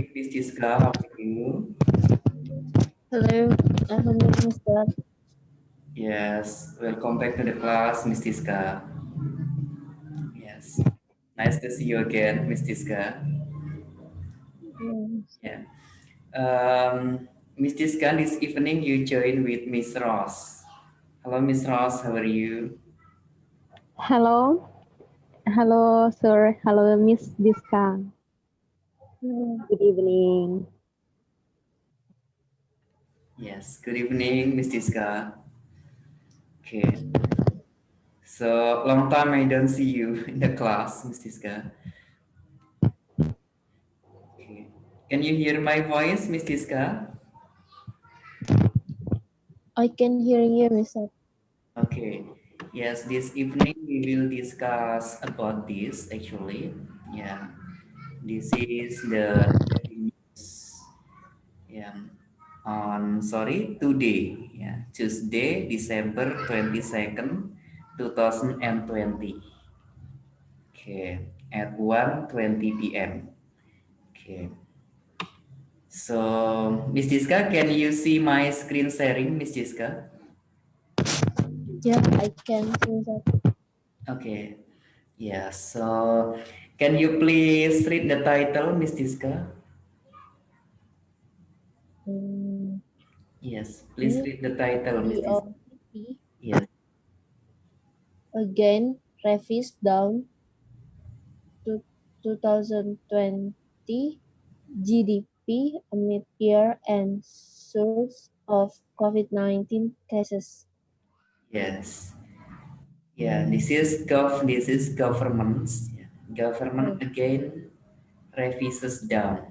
Miss Jiska, how are you? Hello, Mr. Yes, welcome back to the class, Miss Jiska. Yes, nice to see you again, Miss Jiska. Yes. Yeah. Miss Jiska, this evening you join with Miss Ross. Hello, Miss Ross, how are you? Hello, hello, sir. Hello, Miss Diska. Good evening. Yes, good evening, Miss Jiska. Okay, so long time I don't see you in the class, Miss Jiska. Okay, can you hear my voice, Miss Jiska? I can hear you, Mr. Okay. Yes, this evening we will discuss about this actually. Yeah. This is the news. Yeah. Today. Yeah. Tuesday, December 22nd, 2020. Okay. At 1:20 p.m. Okay. So, Miss Jiska, can you see my screen sharing, Miss Jiska? Yeah, I can see that. Okay. Yeah, so can you please read the title, Miss Jiska? Um, Yes, please read the title, Miss Jiska. COP Yes, again revised down to 2020 GDP amid year-end surge of COVID-19 cases. yes. Yeah, this is governments. Yeah. Government again revises down.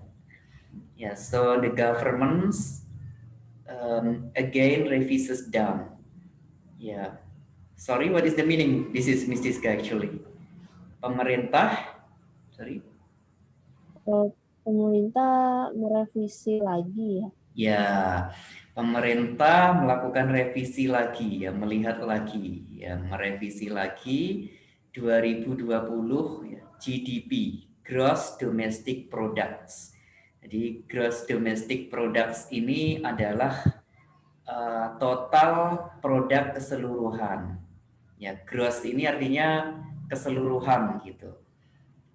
Yeah, so the governments again revises down. Yeah. Sorry, what is the meaning? This is Miss Jiska actually. Pemerintah, sorry. Pemerintah merevisi lagi ya. Ya, pemerintah melakukan revisi lagi, ya, melihat lagi, ya, merevisi lagi 2020 ya, GDP, Gross Domestic Products. Jadi Gross Domestic Products ini adalah total produk keseluruhan. Ya, gross ini artinya keseluruhan gitu.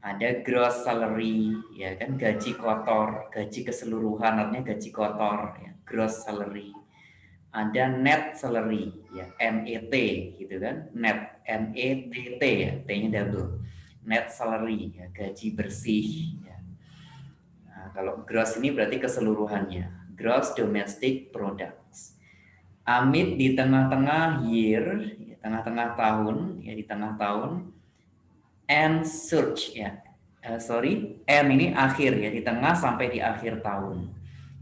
Ada gross salary, ya kan, gaji kotor, gaji keseluruhan artinya gaji kotor, ya, gross salary. Ada net salary, ya, NET gitu kan, net, NETT, ya, T-nya double. Net salary, ya, gaji bersih, ya. Nah, kalau gross ini berarti keseluruhannya, gross domestic products. Amit di tengah-tengah year, ya, tengah-tengah tahun, ya, di tengah tahun, and search, ya. Sorry, M ini akhir, ya, di tengah sampai di akhir tahun.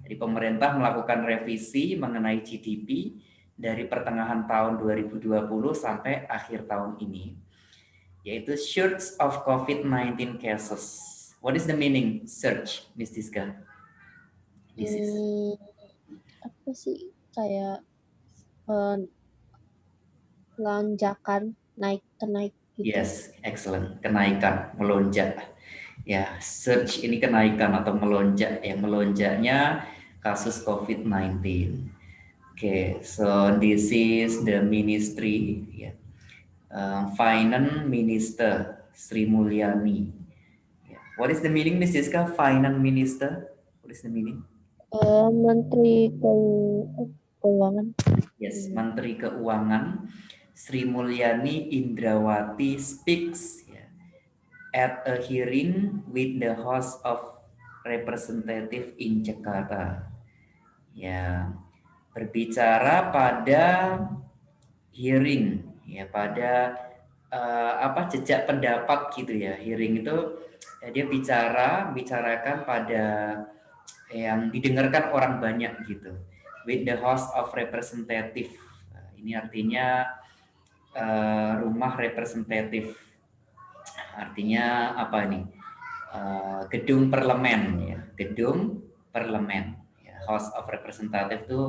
Jadi pemerintah melakukan revisi mengenai GDP dari pertengahan tahun 2020 sampai akhir tahun ini, yaitu surge of COVID-19 cases. What is the meaning surge, Miss Diska? This is Hmm, apa sih kayak eh, lonjakan naik gitu. yes, excellent. Kenaikan, melonjak. Ya, surge ini kenaikan atau melonjak. Yang melonjaknya kasus COVID-19. Okay, so this is the ministry, yeah. Finance Minister Sri Mulyani. Yeah. What is the meaning, Miss Jessica? Finance Minister. What is the meaning? Menteri Keuangan. Yes, Menteri Keuangan Sri Mulyani Indrawati speaks, yeah, at a hearing with the House of Representative in Jakarta. Ya, berbicara pada hearing, ya, pada jejak pendapat gitu ya. Hearing itu ya, dia bicarakan pada yang didengarkan orang banyak gitu. With the House of Representative. Ini artinya rumah representatif. Artinya apa ini? Gedung parlemen, ya, gedung parlemen, ya. House of Representative itu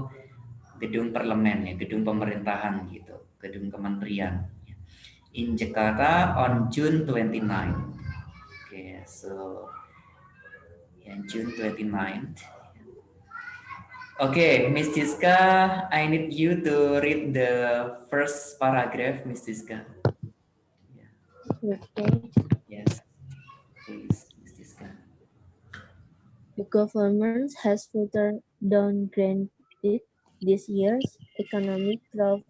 gedung parlemen, ya, gedung pemerintahan gitu, gedung kementerian, ya. In Jakarta on June 29. Okay, so and June 29th. Okay, Miss Jiska, I need you to read the first paragraph, Miss Jiska. Okay. Yes, please, Miss Jiska. The government has further downgraded this year's economic growth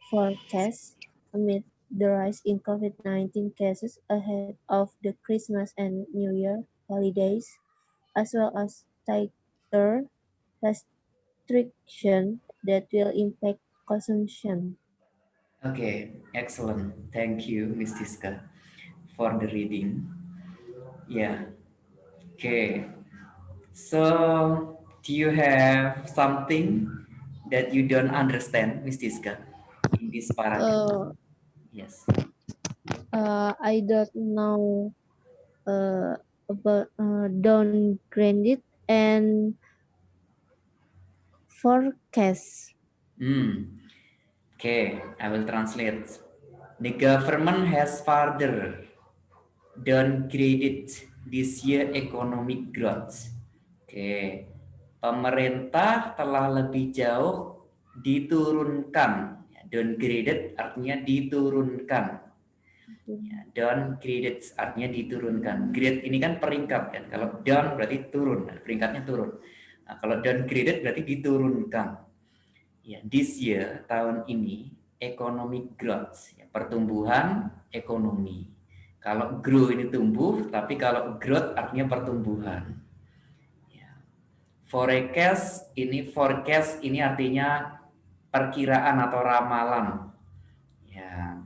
forecast amid the rise in COVID-19 cases ahead of the Christmas and New Year holidays, as well as tighter restrictions that will impact consumption. Okay, excellent. Thank you, Miss Jiska, for the reading. Yeah. Okay. So, do you have something that you don't understand, Miss Jiska, in this paragraph? Uh, Yes. I don't know about downgraded and forecast. Okay, I will translate. The government has further downgraded this year economic growth. Oke, pemerintah telah lebih jauh diturunkan. Downgraded artinya diturunkan. Downgraded artinya diturunkan. Grade ini kan peringkat kan. Kalau down berarti turun, peringkatnya turun. Nah, kalau downgraded berarti diturunkan. Ya, this year tahun ini economic growth, ya, pertumbuhan ekonomi. Kalau grow ini tumbuh, tapi kalau growth artinya pertumbuhan. Ya. Forecast ini artinya perkiraan atau ramalan. Ya,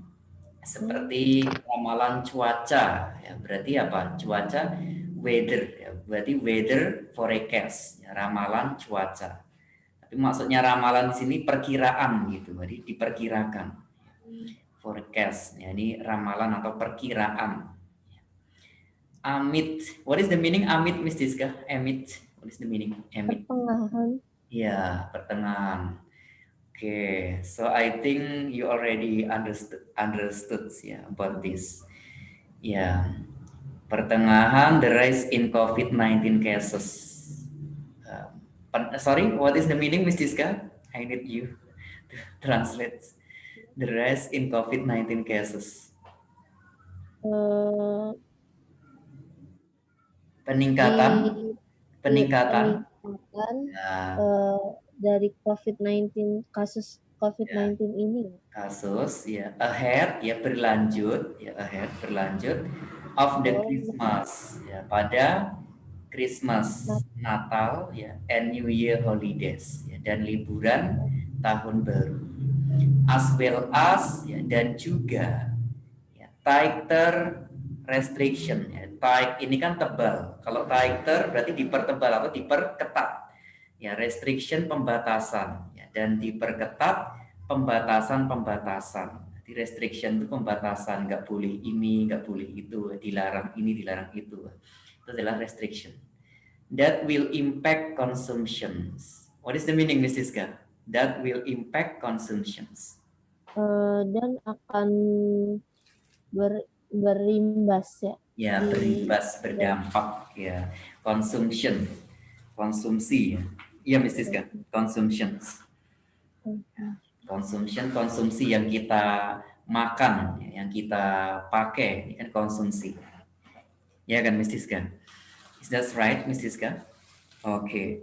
seperti ramalan cuaca. Ya, berarti apa? Cuaca weather. Ya, berarti weather forecast. Ya, ramalan cuaca. Tapi maksudnya ramalan di sini perkiraan gitu, jadi diperkirakan. Forecast, ya ini ramalan atau perkiraan. Amit, what is the meaning amit, Miss Diska? Amit, what is the meaning? Amit. Pertengahan. Ya, pertengahan. Okay, so I think you already understood ya about this. Ya, pertengahan the rise in COVID-19 cases. Sorry, what is the meaning, Miss Diska? I need you to translate the rise in COVID-19 cases. Uh, Peningkatan peningkatan ya, dari COVID-19 kasus COVID-19 ini. kasus ya ahead ya berlanjut of the Christmas ya pada Christmas Natal ya and New Year holidays ya, dan liburan tahun baru as well as ya, dan juga ya, tighter restriction ya. Tight ini kan tebal. Kalau tighter berarti dipertebal atau diperketat. Ya, restriction pembatasan ya, dan diperketat pembatasan-pembatasan. Jadi restriction itu pembatasan, nggak boleh ini, nggak boleh itu, dilarang ini, dilarang itu. Itu adalah restriction. That will impact consumptions. What is the meaning, Miss Siska? That will impact consumptions. Dan akan berimbas ya. Ya, berimbas, berdampak ya. Consumption, konsumsi ya. Iya, Miss Siska, consumptions. Konsumsi yang kita makan, yang kita pakai, ini kan konsumsi. Ya kan, Miss Siska? Is that right, Miss Siska? Okay.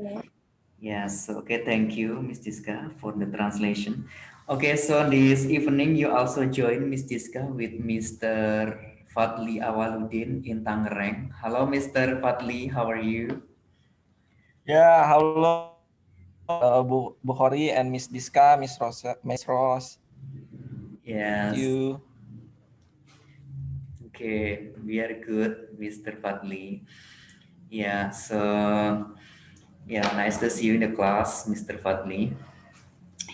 Yes, okay, thank you, Miss Diska, for the translation. Okay, so this evening you also join Miss Diska with Mr. Fadli Awaludin in Tangerang. Hello, Mr. Fadli, how are you? Ya, halo Bu Khori and Miss Diska, Miss Rose. Yes. Thank you. Okay, we are good, Mr. Fadli. Yeah, so yeah, nice to see you in the class, Mr. Fadli.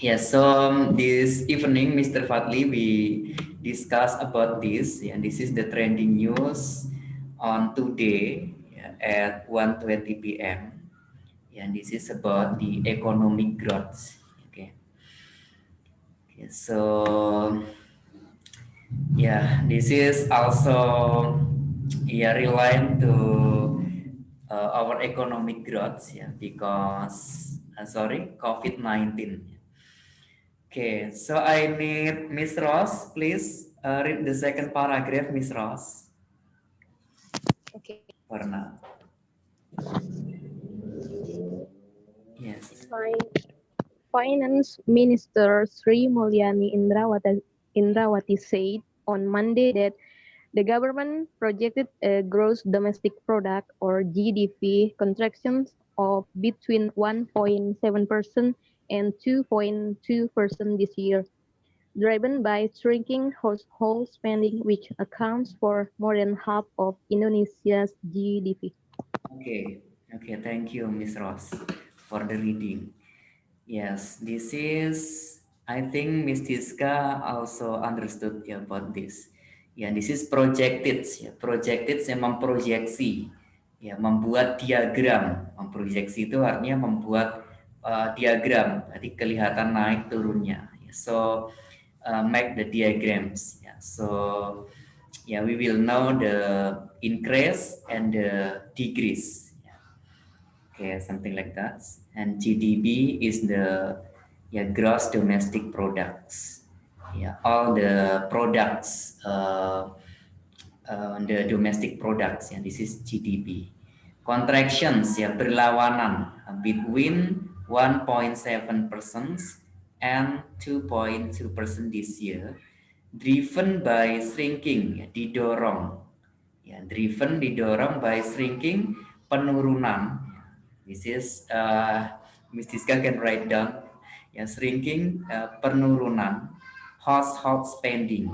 Yes, so this evening, Mr. Fadli, we discuss about this, and this is the trending news on today at 1:20 p.m. And this is about the economic growth. Okay. So yeah, this is also related to our economic growth, yeah, because COVID-19. Okay, so I need Miss Ross, please read the second paragraph, Miss Ross. Okay. Warna. Yes. Finance Minister Sri Mulyani Indrawati said on Monday that the government projected a gross domestic product or GDP contraction of between 1.7% and 2.2% this year, driven by shrinking household spending, which accounts for more than half of Indonesia's GDP. Okay, thank you, Miss Ross, for the reading. Yes, this is, I think Miss Tiska also understood ya about this. Ya, this is projected, ya, projected saya memproyeksi, ya, membuat diagram. Memproyeksi itu artinya membuat diagram, berarti kelihatan naik turunnya. Ya, so make the diagrams. Ya, so yeah, we will know the increase and the decrease. Okay, something like that. And GDP is the gross domestic products. Yeah, all the products, the domestic products. Yeah, this is GDP. Contractions, ya, berlawanan between 1.7% and 2.2% this year, driven by shrinking, ya, didorong. Ya, driven didorong by shrinking, penurunan. This is Miss Tiska can write down. Ya, shrinking, penurunan, household spending,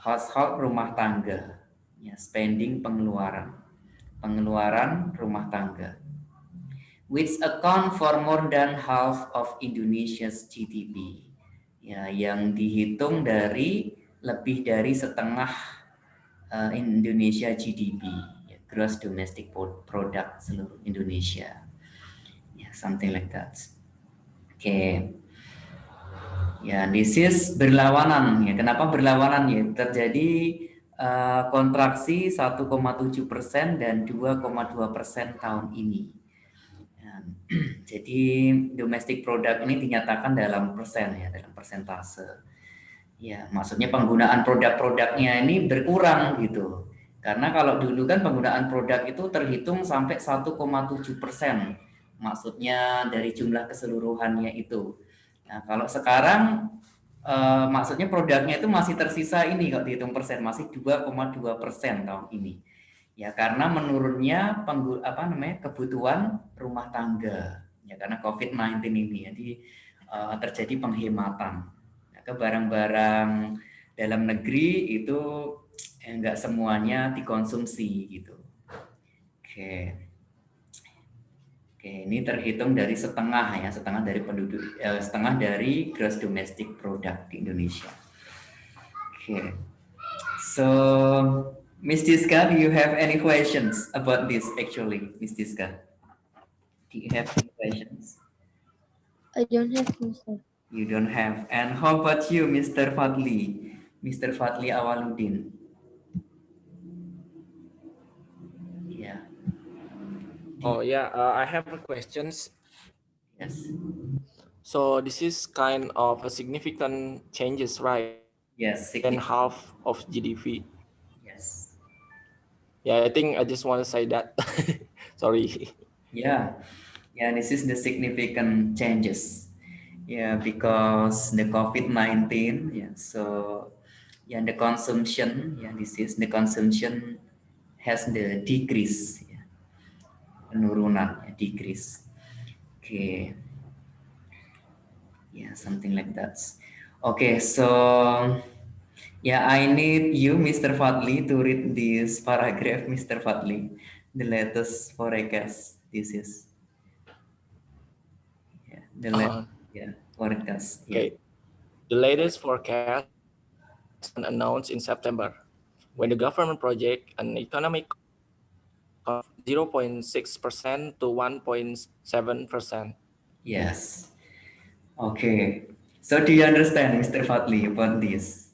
household rumah tangga, ya, spending pengeluaran, pengeluaran rumah tangga, which account for more than half of Indonesia's GDP. Ya, yang dihitung dari lebih dari setengah Indonesia GDP, ya, gross domestic product seluruh Indonesia. Ya, something like that. Okay. Ya, this is berlawanan. Ya, kenapa berlawanan? Ya, terjadi kontraksi 1,7% dan 2,2% tahun ini. Ya, jadi domestic product ini dinyatakan dalam persen, ya, dalam persentase. Ya, maksudnya penggunaan produk-produknya ini berkurang gitu. Karena kalau dulu kan penggunaan produk itu terhitung sampai 1,7%. Maksudnya dari jumlah keseluruhannya itu. Nah, kalau sekarang maksudnya produknya itu masih tersisa ini kalau dihitung persen masih 2,2% tahun ini. Ya, karena menurunnya kebutuhan rumah tangga. Ya, karena COVID-19 ini jadi terjadi penghematan. Nah, ke barang-barang dalam negeri itu enggak semuanya dikonsumsi gitu. Oke. Oke, ini terhitung dari setengah, ya, setengah dari penduduk, setengah dari gross domestic product di Indonesia. Oke, so Miss Tiska, do you have any questions about this actually, Miss Tiska? Do you have any questions? I don't have, Mr. You don't have. And how about you, Mr. Fadli? Mr. Fadli Awaludin? Yeah. Oh yeah, I have a questions. Yes. So this is kind of a significant changes, right? Yes. And half of GDP. Yes. Yeah, I think I just want to say that. Sorry. Yeah. Yeah, this is the significant changes. Yeah, because the COVID-19, yeah, so yeah, the consumption, yeah, this is the consumption has the decrease, yeah, penurunan, yeah, decrease. Okay, yeah, something like that. Okay, so yeah, I need you, Mr. Fadli, to read this paragraph, Mr. Fadli, the latest forecast. This is the latest, forecast. Okay. The latest forecast announced in September, when the government project an economic of 0.6% to 1.7%. Yes. Okay. So do you understand, Mr. Fadli, about this?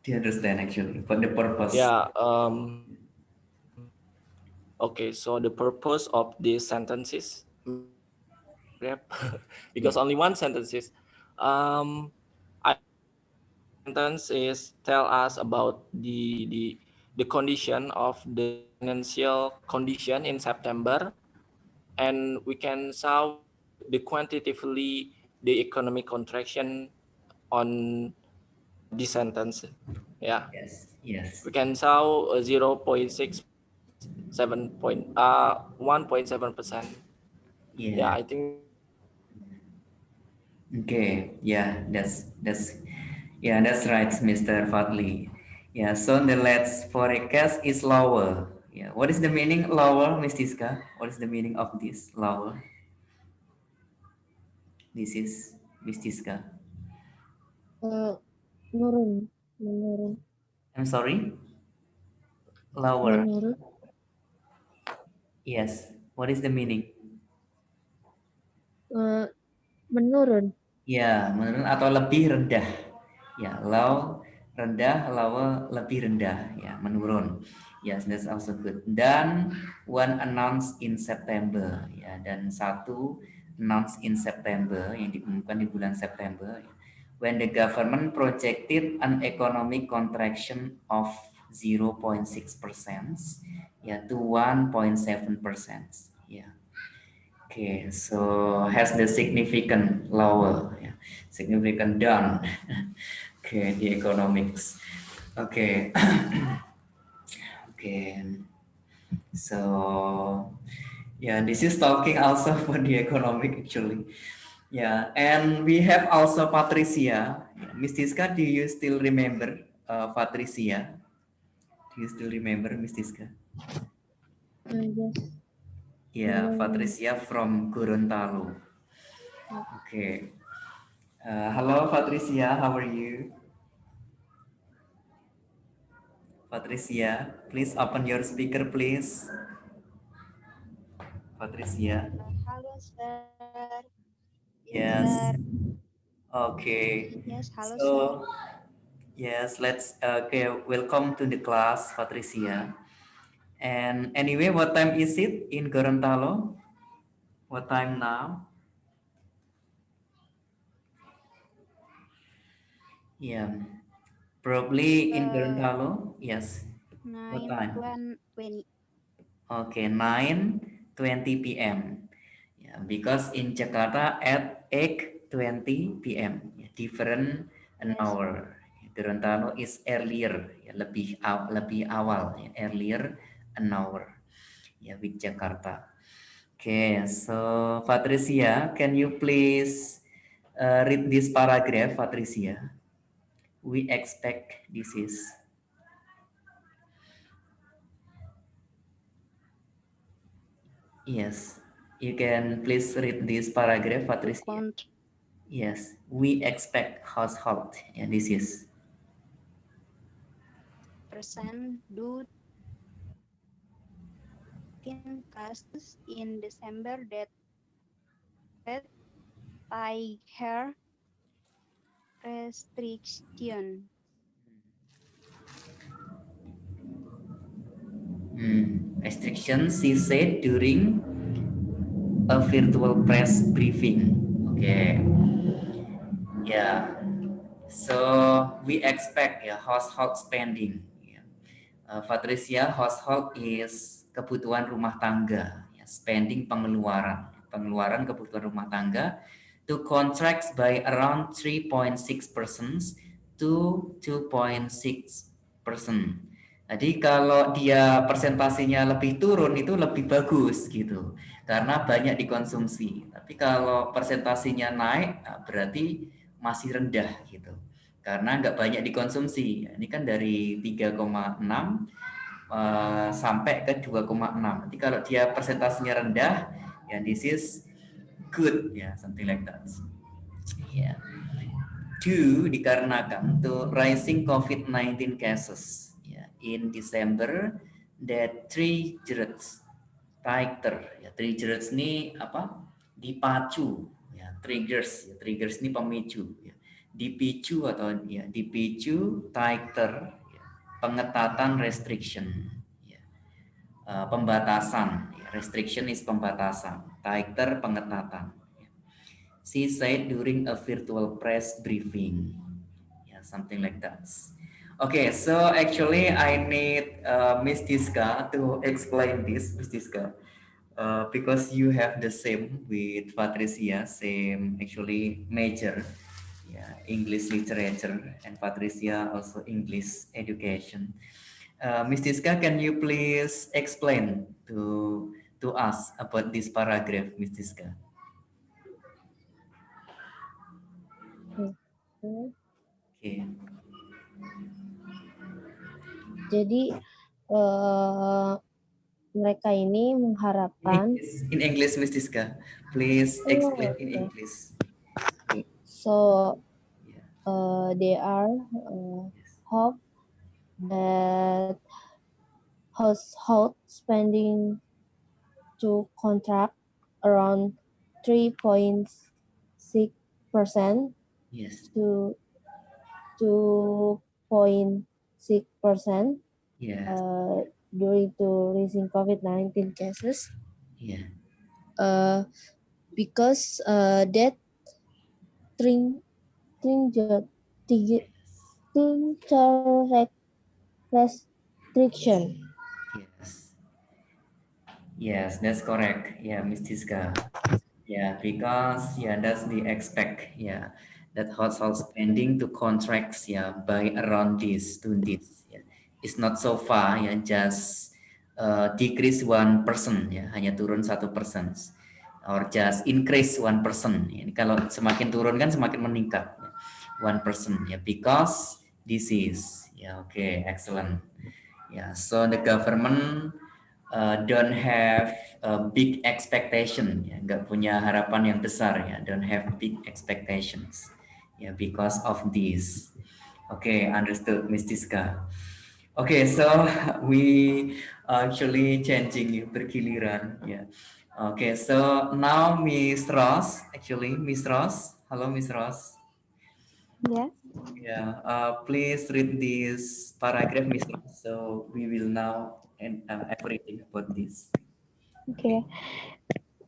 Do you understand actually what the purpose? Yeah. Okay, so the purpose of these sentences, because only one sentence is, sentence is tell us about the condition of the financial condition in September, and we can show the quantitatively the economic contraction on this sentence. Yeah, Yes. we can show 0.67 1.7%. Yeah, I think. Okay. Yeah, that's right, Mr. Fadli. Yeah, so the let's forecast is lower. Yeah, what is the meaning lower, Miss Tiska? What is the meaning of this lower? This is Miss Tiska. Menurun, menurun, I'm sorry, lower. menurun, Yes. What is the meaning? menurun. Ya, menurun atau lebih rendah. Ya, low rendah, lower lebih rendah. Ya, menurun. Yes, that's also good. Dan one announced in September. Ya, dan satu announced in September yang diumumkan di bulan September. When the government projected an economic contraction of 0.6%, ya, to 1.7%. Ya. Okay, so has the significant lower, yeah, significant down. Okay, the economics. Okay, okay. So yeah, this is talking also for the economic actually. Yeah, and we have also Patricia. Yeah, Miss Tiska, do you still remember Patricia? Do you still remember Miss Tiska? Yes. Yeah, Menurun. Patricia from Gorontalo. Okay. Hello, Patricia. How are you? Patricia, please open your speaker, please. Patricia. Halo, Sir. Yes, Yes. Sir. Okay. Yes, halo, Sir. So, yes, let's. Okay, welcome to the class, Patricia. And anyway, what time is it in Gorontalo? What time now? Yeah, probably in Gorontalo. Yes. What time? 9:20. Okay, 9:20 p.m. Yeah, because in Jakarta at 8:20 p.m. Yeah, different an Yes. hour. Gorontalo is earlier, ya, lebih awal, ya, earlier an hour. Ya, with Jakarta. Okay, so Patricia, can you please read this paragraph, Patricia? We expect this is. Yes, you can please read this paragraph, To Patricia. count Yes, we expect household. Yeah, this is. percent due in cases in December that I hair restriction. Restrictions, she said during a virtual press briefing. Okay, yeah. So we expect household spending. Yeah. Patricia, household is kebutuhan rumah tangga, ya, spending pengeluaran kebutuhan rumah tangga to contract by around 3.6% to 2.6%. Jadi kalau dia persentasinya lebih turun itu lebih bagus gitu, karena banyak dikonsumsi. Tapi kalau persentasinya naik, berarti masih rendah gitu, karena nggak banyak dikonsumsi. Ini kan dari 3,6 sampai ke 2,6. Nanti kalau dia persentasenya rendah, ya this is good, ya, something like that. Ya. Dikarenakan to rising COVID-19 cases, ya, in December that triggers tighter, ya, triggers ini apa? Dipacu, ya, triggers ini pemicu, ya. Dipicu tighter, ya, pengetatan restriction, ya. pembatasan. Restriction is pembatasan. Tighter pengetatan. She said during a virtual press briefing. Yeah, something like that. Okay, so actually I need Miss Diska to explain this, Miss Diska, because you have the same with Patricia, same actually major, yeah, English literature, and Patricia also English education. Miss Diska, can you please explain to us about this paragraph, Miss Diska? Oke. Okay. Jadi mereka ini mengharapkan. In English, Miss Diska, please explain in Okay. English. So Yeah. they are hope that household spending to contract around 3.6% Yes. to 2.6% Yes. during to rising COVID-19 cases. Yeah. Because that restriction. Yes. Yes, that's correct. Yeah, Miss Tiska. Yeah, because yeah, that's the expect. Yeah, that household spending to contracts. Yeah, by around this to this. Yeah, it's not so far. Yeah, just decrease 1%. Ya, hanya turun 1%. Or just increase 1%. Ya, kalau semakin turun kan semakin meningkat. 1%. Ya, because this is. Ya, okay, excellent. Yeah, so the government don't have a big expectation, ya, nggak punya harapan yang besar, ya, don't have big expectations, ya, because of this. Okay, understood, Miss Tiska. Okay, so we actually changing, ya, bergiliran, ya. Okay, so now Miss Ross, actually Miss Ross, hello Miss Ross. Yes. Yeah, please read this paragraph, Miss Ross. So we will now and everything about this. Okay.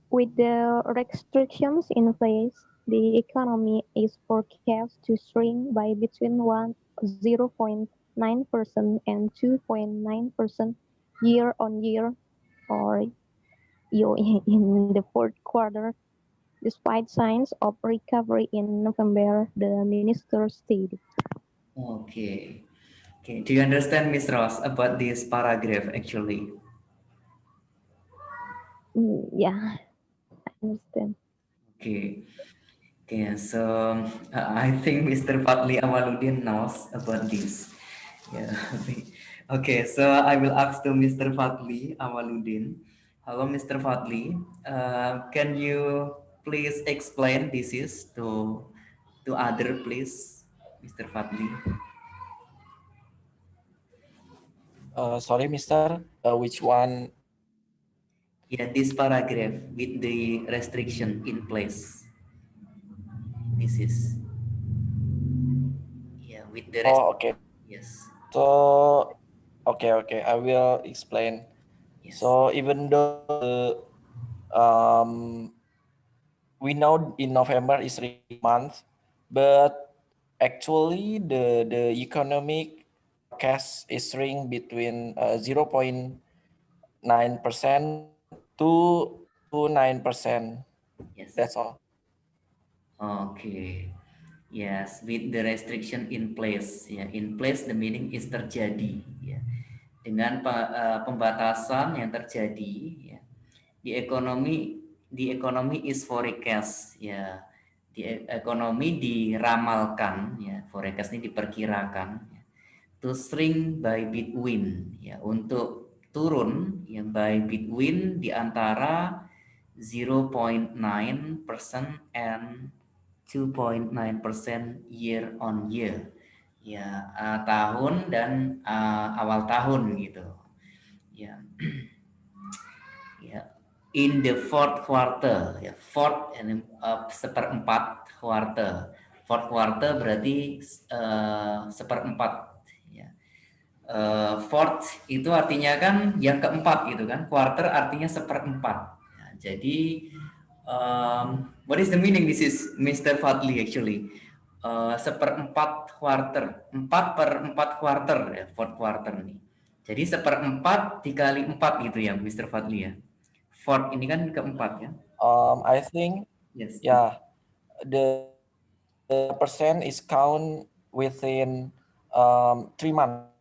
With the restrictions in place, the economy is forecast to shrink by between 0.9% and 2.9% year on year, or in the fourth quarter, despite signs of recovery in November, the minister stated. Okay. Okay. Do you understand, Miss Ross, about this paragraph actually? Yeah, I understand. Okay. Okay. So I think Mr. Fadli Amaluddin knows about this. Yeah. Okay. So I will ask to Mr. Fadli Amaluddin. Hello, Mr. Fadli. Can you please explain this is to other, please, Mr. Fadli? Sorry, Mister. Which one? Yeah, this paragraph with the restriction in place. This is, yeah, with the rest. Oh, okay. Yes. So, okay. I will explain. Yes. So even though we know in November is 3 months, but actually the economic forecast is shrink between 0.9% to 9%. Yes. That's all. Okay. Yes, with the restriction in place. Ya, in place the meaning is terjadi. Ya. Dengan pembatasan yang terjadi. Ya. Di ekonomi is forecast. Ya. Di ekonomi diramalkan. Ya. Forecast ini diperkirakan. Ya. To shrink by between. Ya. Untuk turun ya, by between di antara 0.9% and 2.9% year on year, ya, tahun dan awal tahun gitu, ya. Ya, in the fourth quarter, ya, fourth and seperempat quarter, fourth quarter berarti seperempat, ya. Fourth itu artinya kan yang keempat gitu kan. Quarter artinya seperempat. Ya, jadi what is the meaning? This is Mr. Fadli actually. Seperempat quarter, 4/4 quarter ya, fourth quarter nih. Jadi seperempat dikali 4 gitu ya, Mr. Fadli ya. Fourth ini kan keempat ya. I think Yes. yeah, the percent is count within 3 months.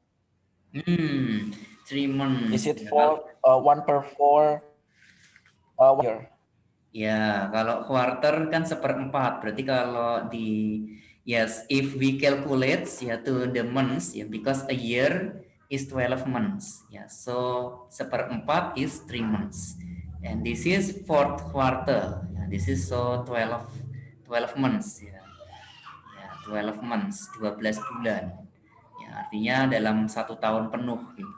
3 months. Is it Ya, for 1/4 year? ya, kalau quarter kan seperempat. Berarti kalau yes, if we calculate ya to the months ya, because a year is 12 months. Ya, so seperempat is 3 months. And this is fourth quarter. Ya, this is so 12 months ya. Ya, 12 months, 12 bulan. Ya, artinya dalam 1 tahun penuh gitu.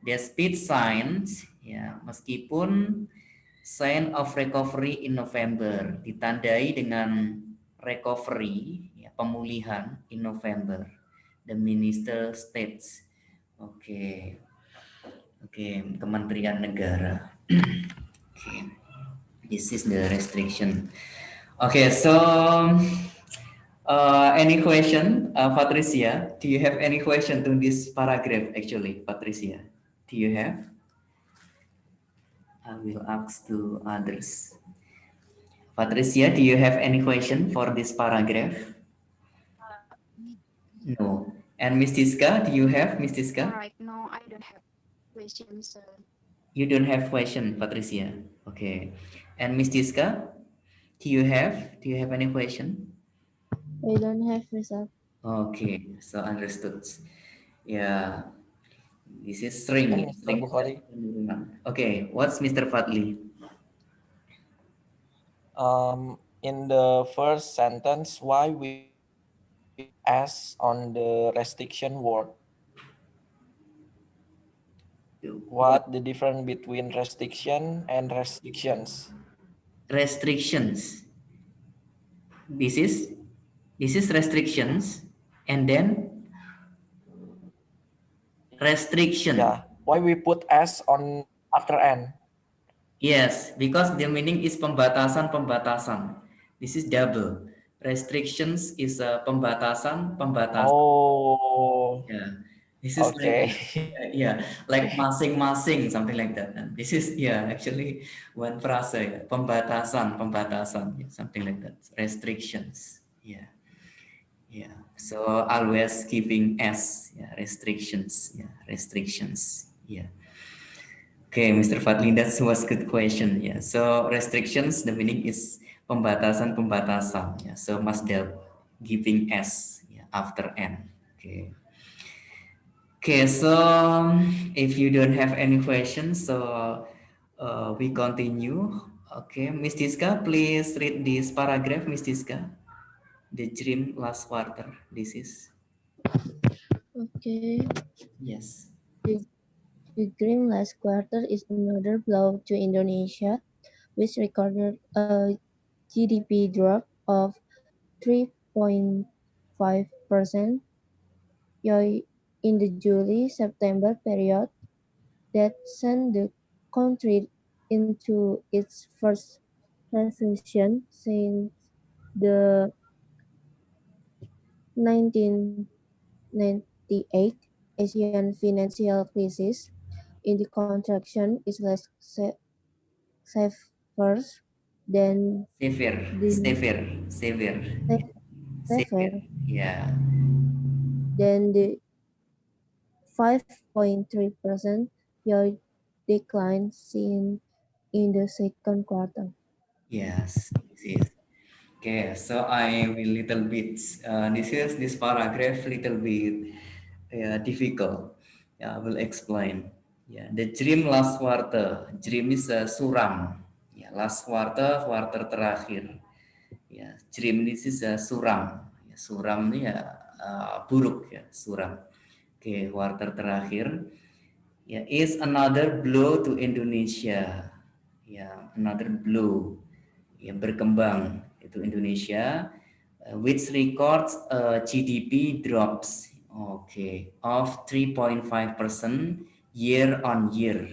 Despite signs ya, meskipun sign of recovery in November ditandai dengan recovery ya, pemulihan in November, the minister states. Oke. Kementerian Negara. Okay. This is the restriction. Okay, so any question, Patricia? Do you have any question to this paragraph actually, Patricia? Do you have? I will ask to others. Patricia, do you have any question for this paragraph? No. And Miss Tiska, do you have, Miss Tiska? All right, no, I don't have questions, sir. You don't have question, Patricia. Okay. And Miss Tiska, do you have any question? I don't have result. Okay, so understood. Yeah, this is string. And Mr. Bukhari? Okay, what's Mr. Fadli? In the first sentence, why we S on the restriction word? What the difference between restriction and restrictions? Restrictions. This is restrictions, and then restriction. Yeah. Why we put S on after N? Yes, because the meaning is pembatasan. This is double. Restrictions is pembatasan. Oh. Yeah, this is Okay. like masing-masing, something like that. And this is actually one phrase ya, pembatasan, yeah, something like that. Restrictions. Yeah. So always keeping S. Yeah, restrictions. Yeah. Okay, Mr. Fadli, that was good question. Yeah. So restrictions, the meaning is pembatasan. Yeah. So must have giving S after N. Okay, so if you don't have any questions, so we continue. Okay, Miss Tiska, please read this paragraph, Miss Tiska. The dream last quarter. This is Okay. yes. The grim last quarter is another blow to Indonesia, which recorded a GDP drop of 3.5% in the July-September period that sent the country into its first recession since the 1998 Asian financial crisis. In the contraction is less severe than Severe. Yeah. than the 5.3% year decline seen in the second quarter. Yes. Okay, so I will little bit. This paragraph little bit difficult. Yeah, I will explain. Yeah, the dream last quarter. Dream is suram. Yeah, last quarter terakhir. Ya, dream this is suram. Ya, suram ini buruk ya, suram. Oke, quarter terakhir. Ya, is another blow to Indonesia. Ya, another blow. Ya, berkembang itu Indonesia, which records GDP drops. Okay, of 3.5% year on year.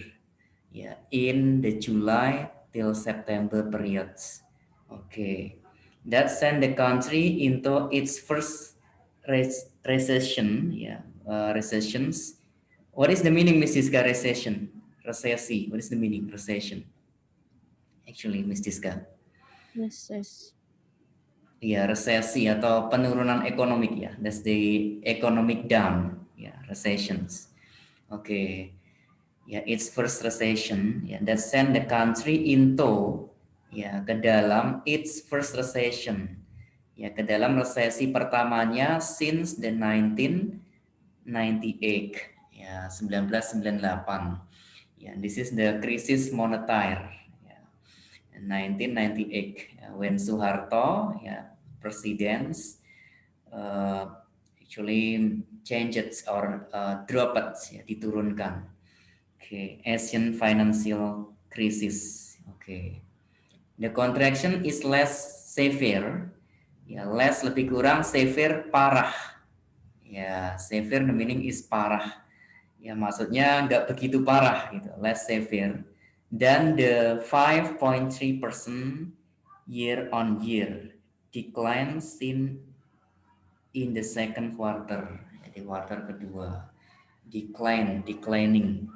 Yeah, in the July till September periods. Okay, that sent the country into its first recession. Yeah, recessions. What is the meaning, Miss Siska, recession? Resesi. What is the meaning, recession? Actually, Miss Siska. Yes, yes. Ya, resesi atau penurunan ekonomi ya. That's the economic down. Ya, recessions. Okay. Ya, its first recession. Ya, that sent the country into ya ke dalam its first recession. Ya, ke dalam resesi pertamanya since the 1998. Ya, 1998. Ya, this is the crisis moneter. Ya. 1998 when Soeharto presidents actually changed or dropped diturunkan. Okay, Asian financial crisis. Okay, the contraction is less severe. Ya, less lebih kurang, severe parah. Ya, severe the meaning is parah. Ya, maksudnya nggak begitu parah gitu, less severe. Dan the 5.3% year on year decline seen in the second quarter, di kuartal kedua. Declining.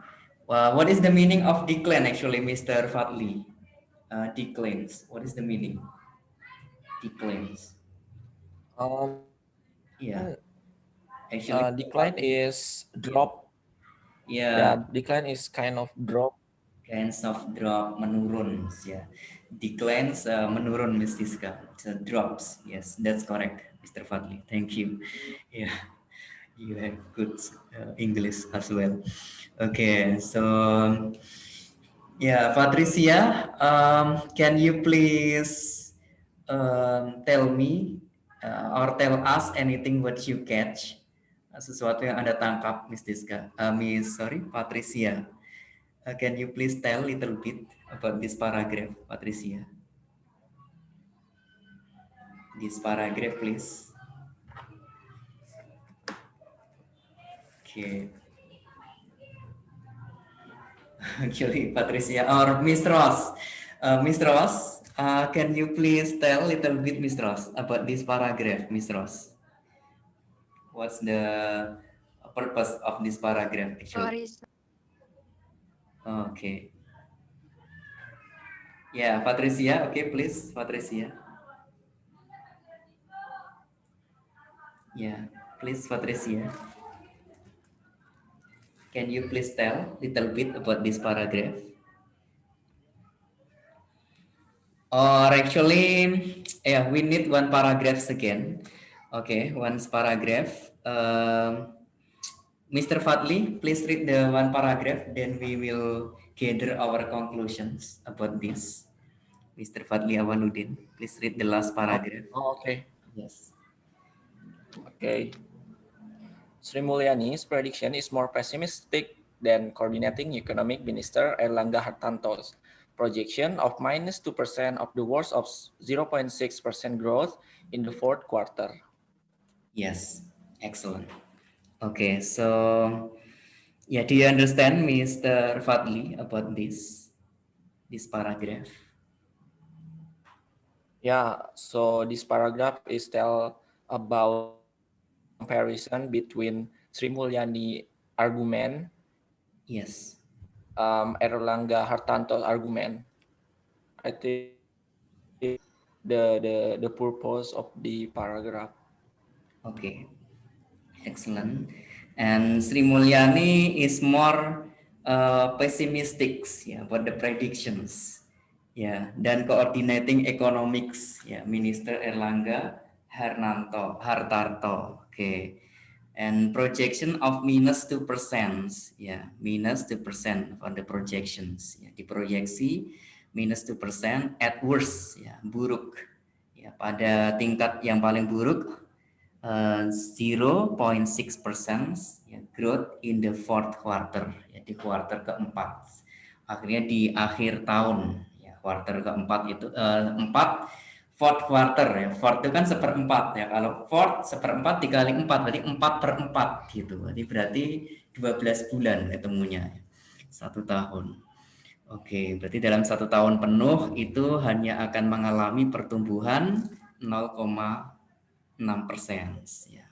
What is the meaning of decline actually, Mr. Fadli? Declines. What is the meaning? Declines. Yeah, actually. Decline is drop. Yeah, Yeah, decline is kind of drop. kinds of drop, menurun. Yeah, declines, menurun, Miss Siska. So drops. Yes, that's correct, Mr. Fadli. Thank you. Yeah, you have good English as well. Okay, so yeah, Patricia, can you please tell me or tell us anything what you catch? Sesuatu yang Anda tangkap, Miss Siska. Patricia. Can you please tell a little bit about this paragraph, Patricia? This paragraph, please. Okay. Actually, Patricia or Miss Ross. Miss Ross, can you please tell a little bit, Miss Ross, about this paragraph, Miss Ross? What's the purpose of this paragraph, actually? Sorry, Okay. Yeah, Patricia. Okay, please, Patricia. Yeah, please, Patricia. Can you please tell a little bit about this paragraph? Or actually, yeah, we need one paragraph again. Okay, one paragraph. Mr. Fadli, please read the one paragraph, then we will gather our conclusions about this. Mr. Fadli Awanuddin, please read the last paragraph. Oh, okay. Yes. Okay. Sri Mulyani's prediction is more pessimistic than Coordinating Economic Minister Airlangga Hartarto's projection of -2% of the worst of 0.6% growth in the fourth quarter. Yes, excellent. Okay, so yeah, do you understand, Mr. Fadli, about this paragraph? Yeah, so this paragraph is tell about comparison between Sri Mulyani argument, Yes. Airlangga Hartarto's argument. I think the purpose of the paragraph. Okay, excellent. And Sri Mulyani is more pessimistic, yeah, about the predictions, yeah, dan coordinating economics, yeah, Minister Airlangga Hartarto. Okay, and projection of -2%, yeah, -2% on the projections, ya, diproyeksi -2% at worst, ya, buruk, ya, pada tingkat yang paling buruk, 0.6% ya, growth in the fourth quarter, ya, di kuartal keempat. Akhirnya di akhir tahun, ya, kuartal keempat itu 4 fourth quarter ya. Fourth itu kan seperempat ya. Kalau fourth seperempat dikali 4 berarti 4/4 gitu. Berarti 12 bulan ketemunya. 1 tahun. Oke, berarti dalam 1 tahun penuh itu hanya akan mengalami pertumbuhan 0,6%. Ya.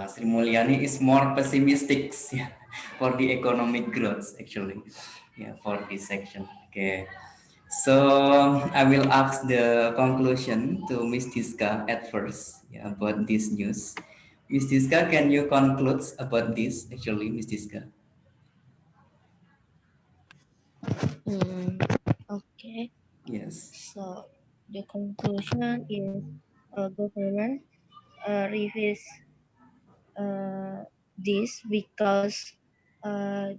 Sri Mulyani is more pessimistic ya, for the economic growth actually. For this section. Okay. So I will ask the conclusion to Miss Tiska at first about this news. Miss Tiska, can you conclude about this actually, Miss Tiska? Okay. Yes. So the conclusion is government reviews this because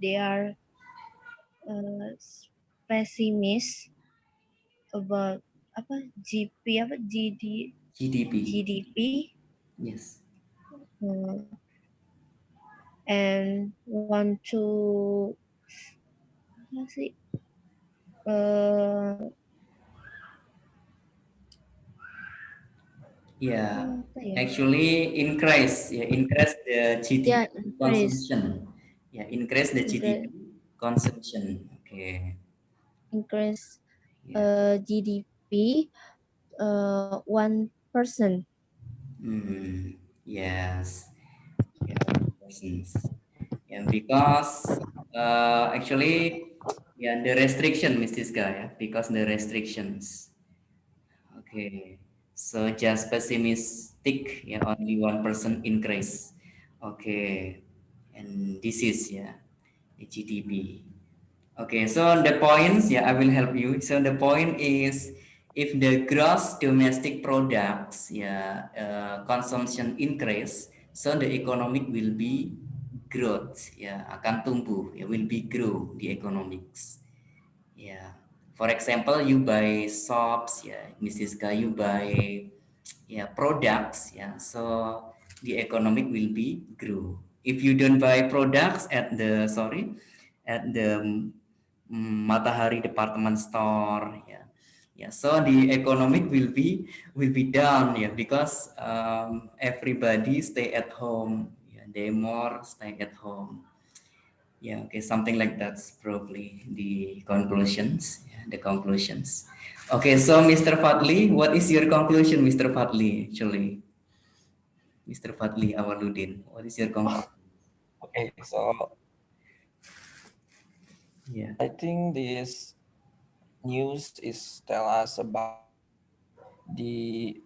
they are pessimist about GDP. GDP Yes. and want to actually increase the GDP increase consumption. Increase the GDP consumption. Okay. increase Yeah. GDP 1%. Yes. Yeah, 1%. Because actually the restriction, Miss Tiska, because the restrictions. Okay, so just pessimistic, only 1% increase. Okay, and this is the GDP. Okay, so on the points, I will help you. So the point is, if the gross domestic products, consumption increase, so the economic will be growth, akan tumbuh, will be grow the economics. For example, you buy shops, Mrs. Ka, you buy products, so the economic will be grow. If you don't buy products at the Matahari department store, so the economic will be down, because everybody stay at home, they more stay at home. Okay, something like that's probably the conclusions. The conclusions. Okay, so Mr. Fadli, what is your conclusion, Mr. Fadli? Actually, Mr. Fadli Awaludin, what is your conclusion? Okay, so Yeah. I think this news is tell us about the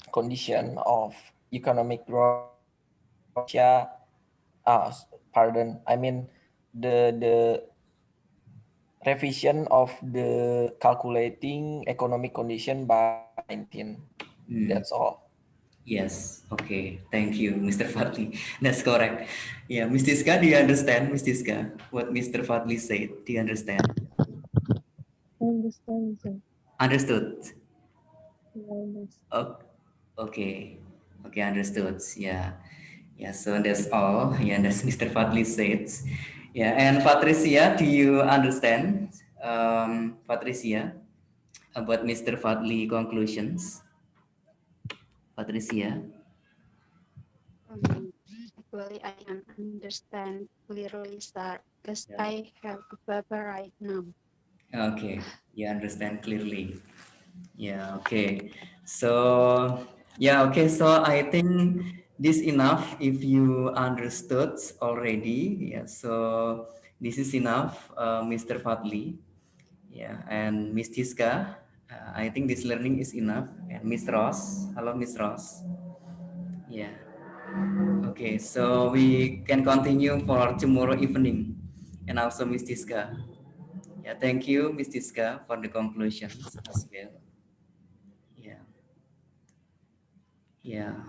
condition of economic growth. I mean the revision of the calculating economic condition by 19. That's all. Yes. Okay. Thank you, Mr. Fadli. That's correct. Yeah, Ms. Tiska, do you understand, Ms. Tiska, what Mr. Fadli said? Do you understand? Understand, sir. Understood. Understand. Oh, okay. Okay, understood. Yeah. So that's all. That's Mr. Fadli said. And Patricia, do you understand, Patricia, about Mr. Fadli conclusions? Patricia? Actually, I can understand clearly, sir, because I have a paper right now. Okay, you understand clearly. Okay. So, okay. So I think this enough if you understood already. So this is enough, Mr. Fadli. And Miss Tiska. I think this learning is enough. And Miss Ross. Hello, Miss Ross. Yeah. Okay. So we can continue for tomorrow evening. And also Miss Tiska. Thank you, Miss Tiska, for the conclusions as well.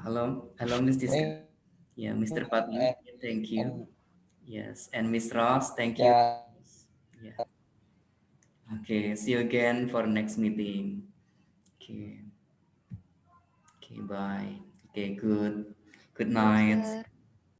Hello, Miss Tiska. Mr. Fadli, thank you. Yes, and Miss Ross, thank you. Yeah. Okay, see you again for next meeting. Okay, bye. Okay, good Yes, night. sir.